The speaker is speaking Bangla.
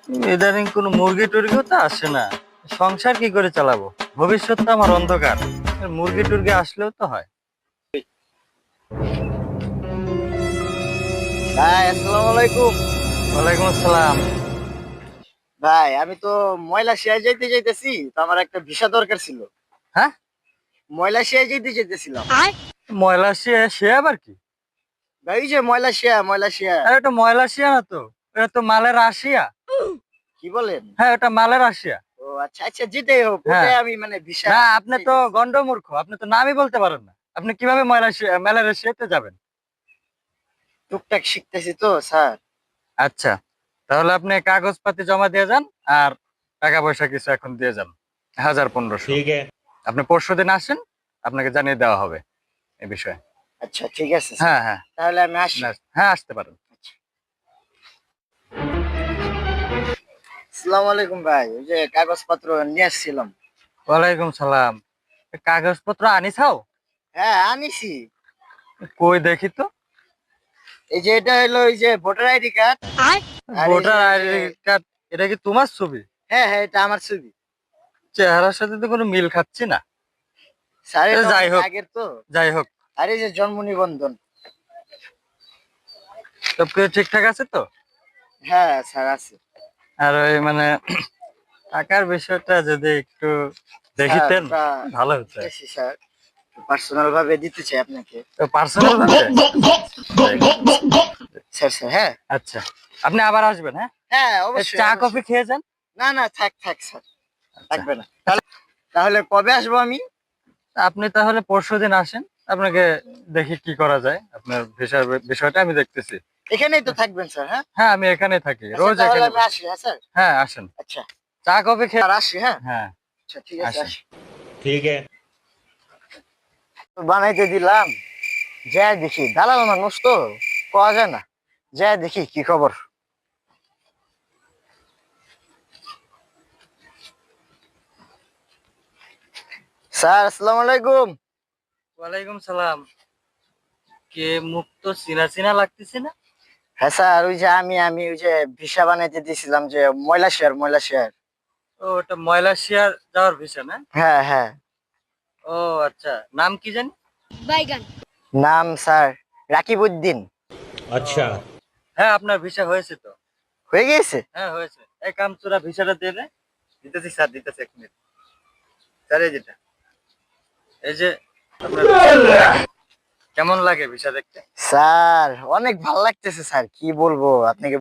ইদানিং কোনো মুরগি টুরগিও তো আসে না। সংসার কি করে চালাবো? ভবিষ্যৎ তো আমার অন্ধকার। মুরগি টুরগি আসলেও তো হয়। ভাই আসসালামু আলাইকুম। ওয়ালাইকুম আসসালাম। ভাই আমি তো মালয়েশিয়া যাইতেছি, তো আমার একটা ভিসা দরকার ছিল। হ্যাঁ, মালয়েশিয়া যাইতেছিলাম। ময়লা সে আবার কি? ভাই ওই যে মালয়েশিয়া। আরে ওটা ময়লাশিয়া না তো, এটা তো মালের রাশিয়া। কি বলেন? হ্যাঁ, ওটা মালের রাশিয়া। ও আচ্ছা আচ্ছা, যেটাই হোক, হ্যাঁ, ওটাই আমি মানে ভিসা না নিতে আপনি তো চাইতেছি। গন্ডমূর্খ, আপনি তো নামই বলতে পারেন না। আপনি কিভাবে মালয়েশিয়াতে যাবেন? টুকটাক শিখতেছি তো স্যার। আচ্ছা, তাহলে আপনি কাগজপাতি জমা দিয়ে যান, আর টাকা পয়সা কিছু এখন দিয়ে যান, 1000-1500। ठीक है। আপনি পরশুদিন আসেন, আপনাকে জানিয়ে দেওয়া হবে এই বিষয়ে। আচ্ছা ঠিক আছে স্যার, হ্যাঁ হ্যাঁ, তাহলে আমি আসি। হ্যাঁ আসতে পারেন। আসসালামু আলাইকুম ভাই, ওই যে কাগজপত্র নিয়ে আসছিলাম। ওয়ালাইকুম সালাম। কাগজপত্র আনিছাও? হ্যাঁ আনিছি। কই দেখি তো। এই যে এটা হলো ওই যে ভোটার আইডি কার্ড। আর এই ভোটার যে আইডি কার্ড? এটা কি তোমার ছবি? হ্যাঁ হ্যাঁ, এটা আমার ছবি। চেহারার সাথে তো কোনো মিল খাচ্ছি না। স্যার এটা যাই অনেক হোক, আগের তো। যাই হোক, আর এই যে জন্ম নিবন্ধন। সব কিছু ঠিকঠাক আছে তো? হ্যাঁ স্যার আছে। আর ওই মানে টাকার বিষয়টা যদি একটু স্যার দেখিতেন ওটা ভালো হতো। দিতেছি স্যার, পার্সোনাল ভাবে দিতে চাই আপনাকে। পার্সোনাল ভাবে? স্যার স্যার হ্যাঁ। আচ্ছা, আপনি আবার আসবেন, হ্যাঁ? হ্যাঁ এই অবশ্যই চা কফি অবশ্যই। খেয়ে যান। না না, থাক থাক স্যার, আচ্ছা, থাকবে না। তাহলে কবে আসবো আমি? আপনি তাহলে পরশুদিন আসেন, আপনাকে দেখি কি করা যায়। আপনার ভিসার বিষয়টা আমি দেখতেছি। এখানেই তো থাকবেন স্যার? হ্যাঁ হ্যাঁ, আমি এখানে থাকি, আচ্ছা, রোজ তাহলে এখানে আমি বসি। আসি। হ্যাঁ স্যার। হ্যাঁ আসেন, আচ্ছা চা কফি খেয়ে। আর আসি। হ্যাঁ হ্যাঁ আচ্ছা ঠিক আছে, আসেন। আসি। ठीक है। তো বানাইতে দিলাম, যাই দেখি দালাল মানুষ তো, পাওয়া যায় না। যাই দেখি কি খবর। স্যার আসসালামু আলাইকুম। ওয়ালাইকুম সালাম। কে, মুখ তো চিনা চিনা লাগতেছে না? হ্যাঁ স্যার, ওই যে আমি ওই যে ভিসা বানাইতে দিয়েছিলাম, যে ময়লা শেয়ার। ও, ওটা ময়লাশিয়া যাওয়ার ভিসা না? হ্যাঁ হ্যাঁ। ও আচ্ছা, নাম কি জানি? বাইগান। নাম স্যার রাকিব উদ্দিন। अच्छा। ও, হ্যাঁ আপনার ভিসা হয়েছে তো। হয়ে গেছে? হ্যাঁ হয়েছে। এই কামচুরা ভিসাটা দিয়ে দে। দিতেছি স্যার, দিতেছি, 1 মিনিট। স্যার এই যেটা, এই যে আপনার কেমন লাগে ভিসা দেখতে? স্যার অনেক ভালো লাগতেছে স্যার, কি বলবো আপনাকে।